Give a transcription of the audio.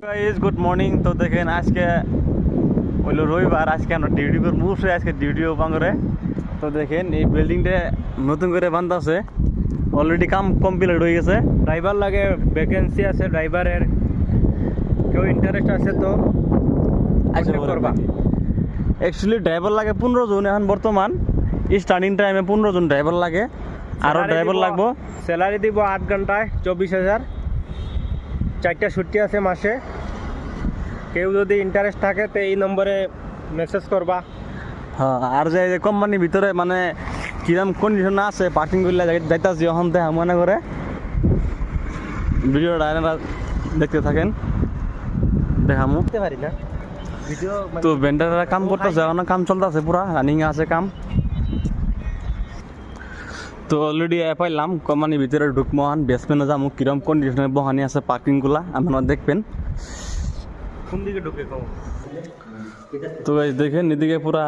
Guys good morning. তো দেখেন আজকে হইলো রবিবার, আজকে আমরা ডিউটি করবো, অবশ্যই আজকে ডিউটিও বাংরে। তো দেখেন এই বিল্ডিংটা নতুন করে বান্ধছে, অলরেডি কাম কমপ্লিট হয়ে গেছে। ড্রাইভার লাগে, ভ্যাকেন্সি আছে ড্রাইভারের, কেউ ইন্টারেস্ট আছে তো করবা। অ্যাকচুয়ালি ড্রাইভার লাগে 15 জন, এখন বর্তমান স্টার্টিং টাইমে 15 জন ড্রাইভার লাগে, আরও ড্রাইভার লাগবো। স্যালারি দিব 8 ঘন্টায় 24,000, 4টা ছুটি আছে মাসে। কেউ যদি ইন্টারেস্ট থাকে তো এই নম্বরে মেসেজ করবা। হ্যাঁ, আর যে কোম্পানির ভিতরে মানে কিরম কন্ডিশন আছে পার্কিং করলে যাইতাছি ওখান থেকে মনে করে ভিডিওটা দেখতে থাকেন, দেখামু। বুঝতে পারি না ভিডিও তো ভেন্ডাররা কাম করতেছে, এখন কাম চলতেছে, পুরা রানিং আছে কাম। তো অলরেডি পাইলাম কোম্পানির ভিতরে ঢুকমহান বেসমেন্টে যাবো, কিরম কন্ডিশনের বহানি আছে পার্কিংগুলা আপনারা দেখবেন। কোন দিকে ঢুকে কম? তো দেখেন এদিকে পুরা